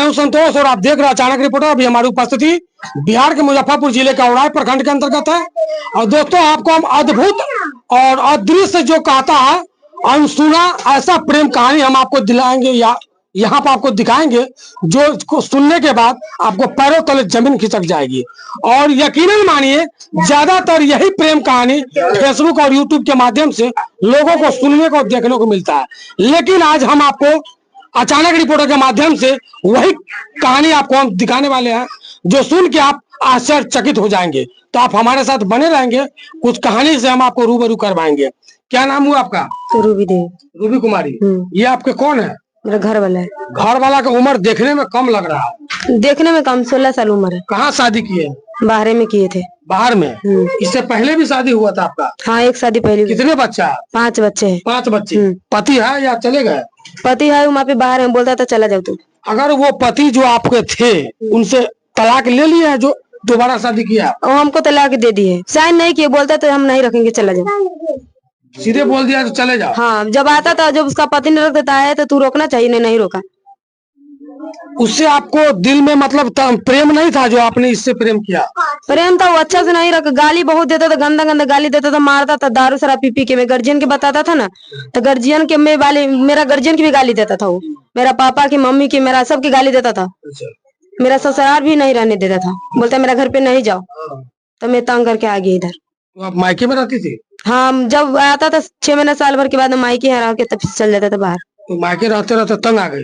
हूं संतोष और आप देख रहे हैं अचानक रिपोर्टर। अभी हमारी उपस्थिति बिहार के मुजफ्फरपुर जिले का उड़ाई प्रखंड के अंतर्गत है। और दोस्तों आपको हम अद्भुत और अदृश्य जो कहता है अनसुना ऐसा प्रेम कहानी हम आपको दिलाएंगे या यहाँ पर आपको दिखाएंगे जो सुनने के बाद आपको पैरों तले जमीन खिसक जाएगी। और यकीनन मानिए ज्यादातर यही प्रेम कहानी फेसबुक और यूट्यूब के माध्यम से लोगों को सुनने को देखने को मिलता है, लेकिन आज हम आपको अचानक रिपोर्टर के माध्यम से वही कहानी आपको हम दिखाने वाले हैं जो सुन के आप आश्चर्यचकित हो जाएंगे। तो आप हमारे साथ बने रहेंगे, कुछ कहानी से हम आपको रूबरू करवाएंगे। क्या नाम हुआ आपका? रूबी देवी। रूबी कुमारी। ये आपके कौन है? मेरा घर वाला है। घर वाला का उम्र देखने में कम लग रहा है। देखने में कम 16 साल उम्र है। कहाँ शादी किए? बाहर में किए थे। बाहर में? इससे पहले भी शादी हुआ था आपका? हाँ, एक शादी पहले। कितने बच्चा? 5 बच्चे हैं। 5 बच्चे। पति है या चले गए? पति है, वहाँ पे बाहर में, बोलता था चला जाओ तुम। अगर वो पति जो आपके थे उनसे तलाक ले लिया है जो दोबारा शादी किया? और हमको तलाक दे दी है, साइन नहीं किए, बोलता तो हम नहीं रखेंगे, चला जाओ। सीधे बोल दिया तो चले जाओ? हाँ, जब आता था, जब उसका पति नहीं रख देता है तो तू रोकना चाहिए, नहीं रोका। उससे आपको दिल में मतलब प्रेम नहीं था जो आपने इससे प्रेम किया? प्रेम था, वो अच्छा से नहीं रखा, गाली बहुत देता था, गंदा गंदा गाली देता था, मारता था, दारू शराब पी पी के। मैं गार्जियन के बताता था ना, तो गार्जियन के मेरा गार्जियन की भी गाली देता था वो, मेरा पापा की, मम्मी की, मेरा सबकी गाली देता था। मेरा ससुराल भी नहीं रहने देता था, बोलता मेरा घर पे नहीं जाओ। तो मैं तंग करके आ गई इधर। तो आप मायके में रहती थी? हाँ, जब आता था 6 महीने साल भर के बाद मायके हरा के तब चल जाता था बाहर। तो मायके रहते रहते तंग आ गई?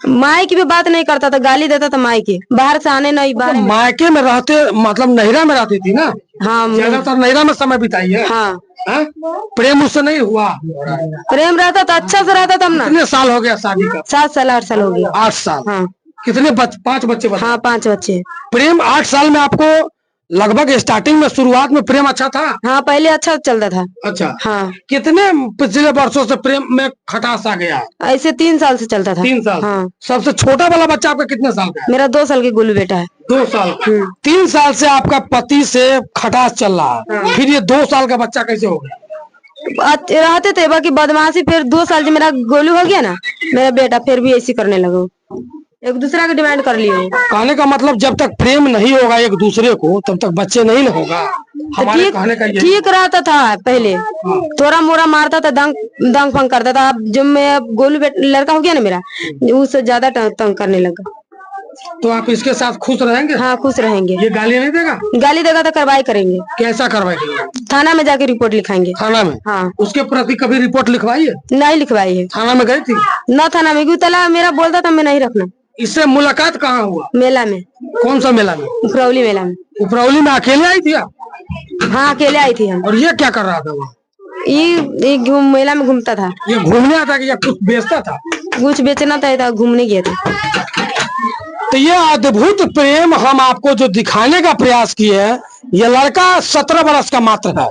माई की भी बात नहीं करता था, गाली देता था माई की, बाहर से आने नहीं। बाहर मायके में रहते मतलब नैरा में रहती थी ना? हाँ, ज्यादातर नैरा में समय बिताई है। हाँ। प्रेम उससे नहीं हुआ? प्रेम रहता था, अच्छा से रहता था ना। कितने साल हो गया शादी का? 7 साल 8 साल हो गया। 8 साल? हाँ। कितने 5 बच्चे? हाँ, 5 बच्चे। प्रेम 8 साल में आपको लगभग स्टार्टिंग में शुरुआत में प्रेम अच्छा था? हाँ, पहले अच्छा चलता था। अच्छा। हाँ। कितने पिछले वर्षों से प्रेम में खटास आ गया? ऐसे 3 साल से चलता था। 3 साल? हाँ। सबसे छोटा वाला बच्चा आपका कितने साल का है? मेरा 2 साल की गुल्लू बेटा है। 2 साल? 3 साल से आपका पति से खटास चल रहा है, फिर ये 2 साल का बच्चा कैसे हो गया? रहते थे बाकी बदमाशी, फिर 2 साल से मेरा गोलू हो गया ना, मेरा बेटा फिर भी ऐसी करने लगा, एक दूसरा का डिमांड कर लिए। कहने का मतलब जब तक प्रेम नहीं होगा एक दूसरे को तब तक बच्चे नहीं होगा। हमारे कहने का ये ठीक रहता था पहले। थोड़ा मोड़ा मारता था, दंग फंग करता था। अब जब मैं गोलू लड़का हो गया ना मेरा, उससे ज्यादा तंग करने लगा। तो आप इसके साथ खुश रहेंगे? हाँ, खुश रहेंगे। ये गाली नहीं देगा? गाली देगा तो कार्रवाई करेंगे। कैसा कार्रवाई करेंगे? थाना में जाके रिपोर्ट लिखाएंगे। थाना में? हाँ। उसके प्रति कभी रिपोर्ट लिखवाई है? नहीं लिखवाई है। थाना में गई थी? न थाना में, क्यों तला मेरा बोलता था मैं नहीं रखना। इससे मुलाकात कहाँ हुआ? मेला में। कौन सा मेला में? उपरौली मेला में। उपरौली में अकेले आई थी आप? हाँ, अकेले आई थी हम। और ये क्या कर रहा था वहाँ? ये मेला में घूमता था। ये घूमने आता कि या कुछ बेचता था? कुछ बेचना था, घूमने गया था। तो ये अद्भुत प्रेम हम आपको जो दिखाने का प्रयास किए हैं, ये लड़का 17 वर्ष का मात्र है,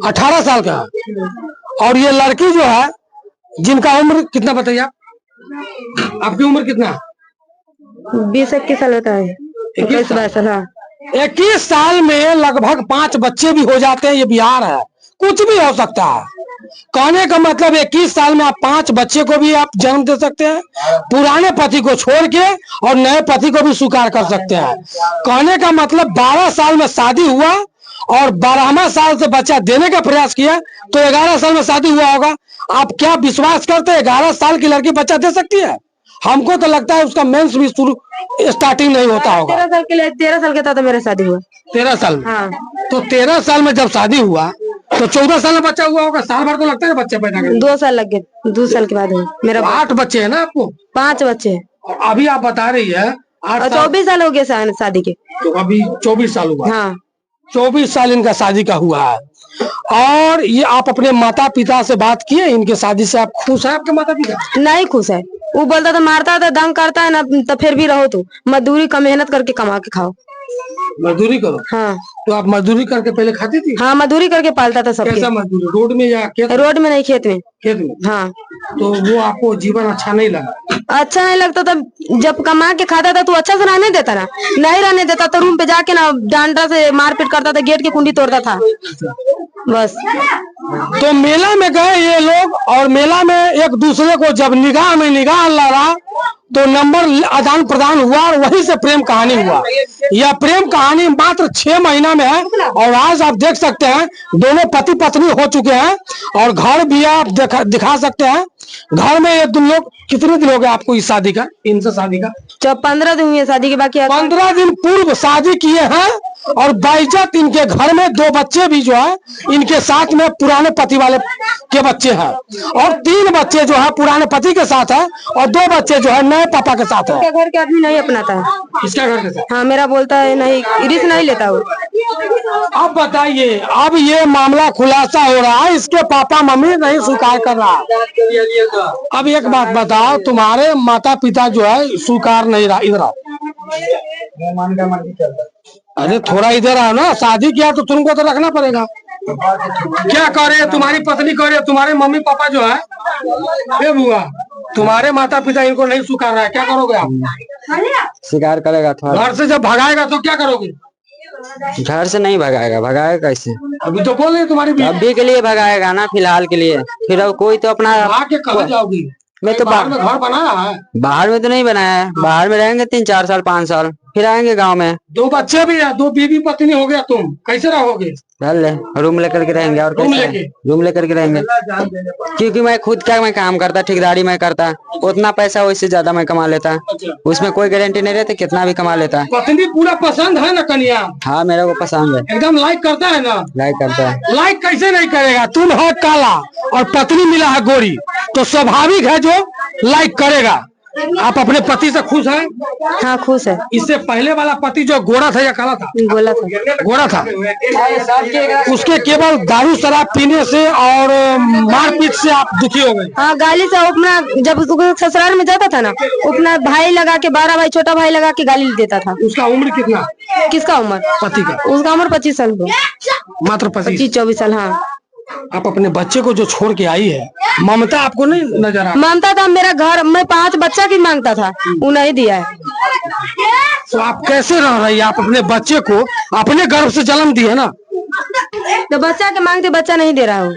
18 साल का है। और ये लड़की जो है जिनका उम्र कितना बताइए आप? आपकी उम्र कितना? 20-21 साल होता है। 21 साल। हाँ। 21 साल में लगभग 5 बच्चे भी हो जाते हैं। ये बिहार है, कुछ भी हो सकता है। कहने का मतलब 21 साल में आप 5 बच्चे को भी आप जन्म दे सकते हैं, पुराने पति को छोड़ के, और नए पति को भी स्वीकार कर सकते हैं। कहने का मतलब 12 साल में शादी हुआ और 12वां साल से बच्चा देने का प्रयास किया तो 11 साल में शादी हुआ होगा। आप क्या विश्वास करते हैं 11 साल की लड़की बच्चा दे सकती है? हमको तो लगता है उसका मेंस भी शुरू स्टार्टिंग नहीं होता होगा। 13 साल का था तो मेरा शादी हुआ। 13 साल में? हाँ। तो 13 साल में जब शादी हुआ तो 14 साल में बच्चा हुआ होगा। साल भर तो लगता है बच्चा पैदा करने। 2 साल लग गए, 2 साल के बाद हुआ मेरा। 8 बच्चे है ना आपको? 5 बच्चे। और अभी आप बता रही है 24 साल हो गए शादी के। तो अभी 24 साल हुआ? हाँ, 24 साल इनका शादी का हुआ है। और ये आप अपने माता पिता से बात किए इनके शादी से? आप खुश है आपके माता पिता? नहीं खुश है। वो बोलता था, मारता था, दंग करता है ना, तो फिर भी रहो, तो मजदूरी का मेहनत करके कमा के खाओ। मजदूरी करो? हाँ। तो आप मजदूरी करके पहले खाती थी? हाँ, मजदूरी करके पालता था सबके। कैसा मजदूरी, रोड में या खेत? रोड में नहीं, खेत में। खेत में? हाँ। तो वो आपको जीवन अच्छा नहीं लगा? अच्छा नहीं लगता था। जब कमा के खाता था तो अच्छा से रहने देता ना, नहीं रहने देता तो रूम पे जाके ना डांडा से मारपीट करता था, गेट की कुंडी तोड़ता था बस। तो मेला में गए ये लोग और मेला में एक दूसरे को जब निगाह में निगाह लड़ा तो नंबर आदान प्रदान हुआ और वहीं से प्रेम कहानी हुआ। यह प्रेम कहानी मात्र 6 महीना में है और आज आप देख सकते हैं दोनों पति पत्नी हो चुके हैं और घर भी आप दिखा सकते हैं। घर में ये तुम लोग कितने दिन हो गए आपको इस शादी का, इनसे शादी का? जब 15 दिन हुए शादी के, बाकी 15 दिन पूर्व शादी किए हैं और बाइज्जत इनके घर में 2 बच्चे भी जो है इनके साथ में पुराने पति वाले के बच्चे हैं और 3 बच्चे जो है पुराने पति के साथ है और 2 बच्चे जो है नए पापा के साथ है। घर के आदमी नहीं अपनाता है। इसका घर के साथ? हाँ, मेरा बोलता है नहीं, रिस्क नहीं लेता वो। अब बताइए, अब ये मामला खुलासा हो रहा है, इसके पापा मम्मी नहीं स्वीकार कर रहा। अब एक बात बताओ, तुम्हारे माता पिता जो है स्वीकार नहीं रहा, इधर आओ। अरे थोड़ा इधर आओ ना, शादी किया तो तुमको तो रखना पड़ेगा। क्या कर रहे हैं तुम्हारी पत्नी, कर रहे तुम्हारे मम्मी पापा जो है, ये बुआ तुम्हारे माता पिता इनको नहीं स्वीकार रहा है, क्या करोगे आप? स्वीकार करेगा थोड़ा। घर से जब भगाएगा तो क्या करोगे? घर से नहीं भगाएगा, भगाएगा कैसे? अभी तो बोल रहे तुम्हारी अभी के लिए भगाएगा ना, फिलहाल के लिए। फिर अब कोई तो अपना आके कहाँ जाओगी? मैं तो बाहर में घर बनाया है? बाहर में तो नहीं बनाया है, बाहर में रहेंगे 3-4 साल 5 साल, फिर आएंगे गांव में। 2 बच्चे भी है, 2 बीवी पत्नी हो गया, तुम कैसे रहोगे? रूम लेकर के रहेंगे और रूम लेकर के रहेंगे, क्योंकि मैं खुद क्या मैं काम करता, ठेकेदारी में करता, उतना पैसा वैसे ज्यादा मैं कमा लेता, उसमें कोई गारंटी नहीं रहती कितना भी कमा लेता। पत्नी पूरा पसंद है ना कन्या? हाँ, मेरे को पसंद है, एकदम लाइक करता है ना? लाइक करता है। लाइक कैसे नहीं करेगा? तुम है काला और पत्नी मिला है गोरी, तो स्वाभाविक है जो लाइक करेगा। आप अपने पति से खुश हैं? हाँ, खुश है। इससे पहले वाला पति जो गोरा था या काला था? गोला था। गोरा था। उसके केवल दारू शराब पीने से और मारपीट से आप दुखी हो गए? हाँ, गाली से अपना, जब ससुराल में जाता था ना, अपना भाई लगा के, 12 भाई छोटा भाई लगा के गाली देता था। उसका उम्र कितना? किसका उम्र? पति का। उसका उम्र 25 साल को। मात्र 25-24 साल। हाँ। आप अपने बच्चे को जो छोड़ के आई है, ममता आपको नहीं नजर आ? मांगता था मेरा घर, मैं 5 बच्चा की मांगता था, वो नहीं दिया है। तो आप कैसे रह रही है? आप अपने बच्चे को अपने गर्भ से जन्म दिए ना, तो बच्चा के मांगते बच्चा नहीं दे रहा हूँ।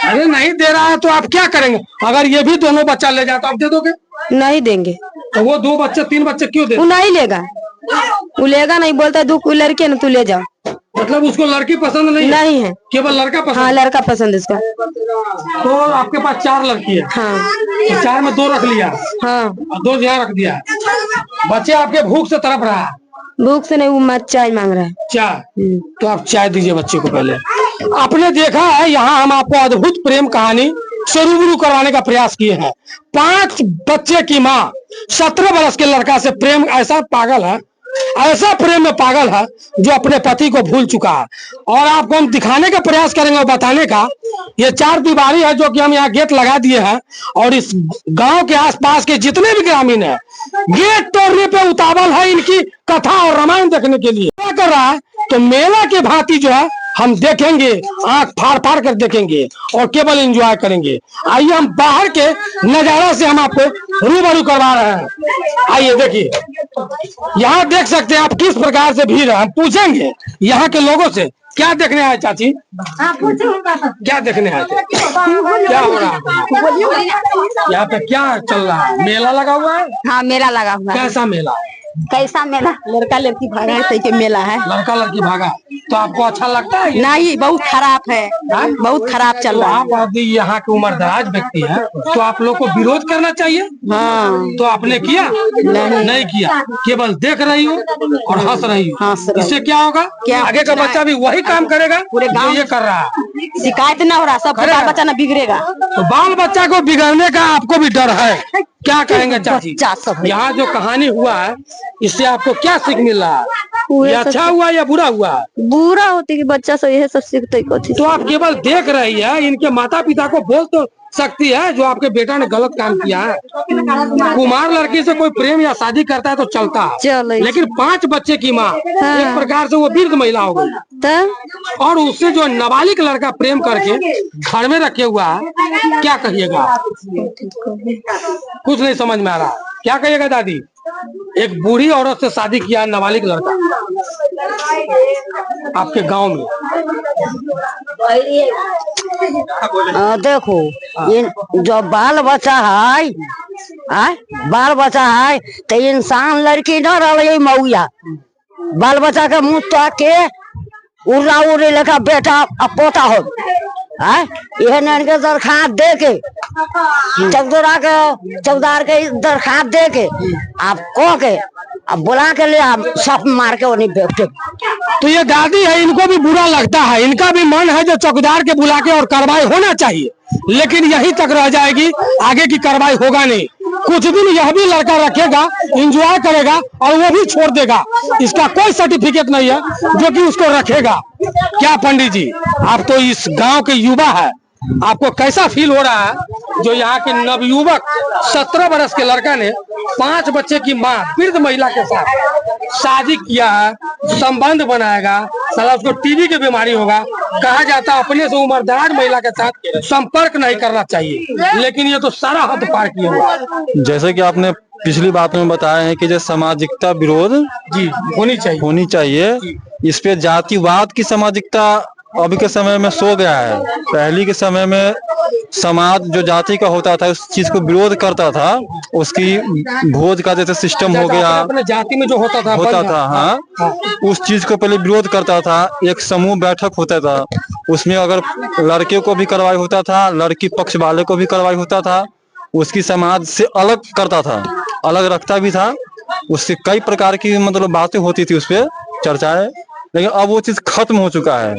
अरे नहीं दे रहा है तो आप क्या करेंगे? अगर ये भी दोनों बच्चा ले जाए तो आप दे दोगे? नहीं देंगे। तो वो 2 बच्चे 3 बच्चे क्यों दे? वो नहीं लेगा, वो लेगा नहीं, बोलता 2 लड़के ना, तू ले जाओ। मतलब उसको लड़की पसंद नहीं है, केवल लड़का पसंद? हाँ, लड़का पसंद उसका। तो आपके पास 4 लड़की है? हाँ। तो 4 में 2 रख लिया? हाँ। और 2 यहाँ रख दिया। बच्चे आपके भूख से तड़प रहा है? भूख से नहीं, वो मत चाय मांग रहा है। चाय? तो आप चाय दीजिए बच्चे को पहले। आपने देखा है, यहाँ हम आपको अद्भुत प्रेम कहानी से रूबरू करवाने का प्रयास किए हैं। 5 बच्चे की माँ 17 बरस के लड़का से प्रेम, ऐसा पागल है, ऐसा प्रेम में पागल है जो अपने पति को भूल चुका है। और आपको हम दिखाने का प्रयास करेंगे और बताने का, ये 4 दीवारी है जो कि हम यहाँ गेट लगा दिए हैं और इस गांव के आसपास के जितने भी ग्रामीण हैं गेट तोड़ने पे उतावल है इनकी कथा और रामायण देखने के लिए। क्या कर रहा है? तो मेला के भांति जो है हम देखेंगे, आंख फाड़ फाड़ कर देखेंगे और केवल एंजॉय करेंगे। आइए हम बाहर के नजारा से हम आपको रूबरू करवा रहे हैं। आइए देखिए, यहाँ देख सकते हैं आप किस प्रकार से भीड़ है। हम पूछेंगे यहाँ के लोगों से, क्या देखने आए चाची? क्या देखने आए थे? क्या हो रहा है यहाँ पे? क्या चल रहा है? मेला लगा हुआ है? हाँ, मेला लगा हुआ है। कैसा मेला? कैसा मेला? लड़का लड़की भागा है, मेला है। लड़का लड़की भागा, तो आपको अच्छा लगता है? नहीं, बहुत खराब है, बहुत खराब चल रहा है। आप अभी यहाँ के उम्रदराज व्यक्ति है, तो आप लोग को विरोध करना चाहिए। हाँ। तो आपने किया? नहीं किया, केवल देख रही हो और हंस रही हो। इससे क्या होगा? आगे का बच्चा भी वही काम करेगा पूरे गाँव ये कर रहा है। शिकायत न हो रहा, सब बाल बच्चा न बिगड़ेगा। तो बाल बच्चा को बिगड़ने का आपको भी डर है? क्या कहेंगे चाची? यहाँ जो कहानी हुआ है इससे आपको क्या सीख मिल रहा है? ये अच्छा हुआ या बुरा हुआ? बुरा होती कि बच्चा सब यह सब सीखते। तो आप केवल देख रही है, इनके माता पिता को बोल तो सकती है जो आपके बेटा ने गलत काम किया है। कुमार लड़की से कोई प्रेम या शादी करता है तो चलता है, चले लेकिन 5 बच्चे की माँ एक प्रकार से वो वृद्ध महिला हो गई, तो और उससे जो नाबालिग लड़का प्रेम करके घर में रखे हुआ है, क्या कहिएगा? कुछ नहीं समझ में आ रहा, क्या कहिएगा दादी? एक बूढ़ी औरत से शादी किया नाबालिग लड़का आपके गांव में। देखो इन जो बाल बच्चा है बाल बच्चा है तो इंसान लड़की न रही मऊया, बाल बच्चा के मुँह तो के उड़ा उड़ी लेखा बेटा अब पोता हो यह दरखास्त दे के चौकीदार के दरखास्त दे के आप कह के अब बुला के ले आप सब मार के उन्हीं बेटे। तो ये दादी है, इनको भी बुरा लगता है, इनका भी मन है जो चौकीदार के बुला के और कार्रवाई होना चाहिए, लेकिन यही तक रह जाएगी, आगे की कार्रवाई होगा नहीं। कुछ दिन यह भी लड़का रखेगा, एंजॉय करेगा और वो भी छोड़ देगा, इसका कोई सर्टिफिकेट नहीं है जो कि उसको रखेगा। क्या पंडित जी, आप तो इस गांव के युवा है, आपको कैसा फील हो रहा है जो यहाँ के नवयुवक 17 वर्ष के लड़का ने 5 बच्चे की माँ वृद्ध महिला के साथ शादी किया है, संबंध बनाएगा, साला उसको टीबी की बीमारी होगा, कहा जाता है अपने से उम्रदराज महिला के साथ संपर्क नहीं करना चाहिए, लेकिन ये तो सारा हद पार किया हुआ है। जैसे कि आपने पिछली बात में बताया है कि जो सामाजिकता विरोध जी होनी चाहिए, इस पे जातिवाद की सामाजिकता अभी के समय में सो गया है। पहले के समय में समाज जो जाति का होता था उस चीज को विरोध करता था, उसकी भोज का जैसे सिस्टम हो गया, अपने जाति में जो होता था हाँ, उस चीज को पहले विरोध करता था। एक समूह बैठक होता था, उसमें अगर लड़के को भी कार्रवाई होता था, लड़की पक्ष वाले को भी कार्रवाई होता था, उसकी समाज से अलग करता था, अलग रखता भी था, उससे कई प्रकार की मतलब बातें होती थी, उस पर चर्चाएं। लेकिन अब वो चीज खत्म हो चुका है,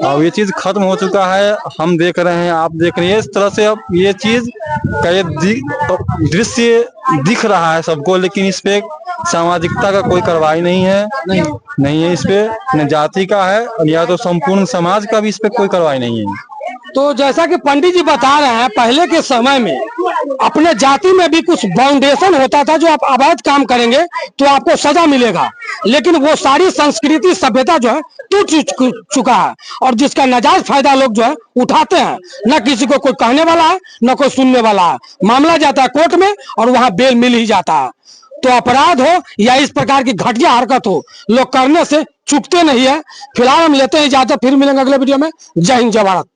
अब ये चीज खत्म हो चुका है। हम देख रहे हैं, आप देख रहे हैं, इस तरह से अब ये चीज का ये दृश्य दिख रहा है सबको, लेकिन इस पे सामाजिकता का कोई कार्रवाई नहीं है, नहीं है इस पे, न जाति का है या तो संपूर्ण समाज का भी इस पे कोई कार्रवाई नहीं है। तो जैसा कि पंडित जी बता रहे हैं, पहले के समय में अपने जाति में भी कुछ बाउंडेशन होता था, जो आप अवैध काम करेंगे तो आपको सजा मिलेगा, लेकिन वो सारी संस्कृति सभ्यता जो है टूट चुका है, और जिसका नाजायज फायदा लोग जो है उठाते हैं। न किसी को कोई कहने वाला है, न कोई सुनने वाला है, मामला जाता है कोर्ट में और वहां बेल मिल ही जाता है। तो अपराध हो या इस प्रकार की घटिया हरकत हो, लोग करने से चूकते नहीं है। फिलहाल हम लेते हैं इजाजत, फिर मिलेंगे अगले वीडियो में। जय हिंद, जय भारत।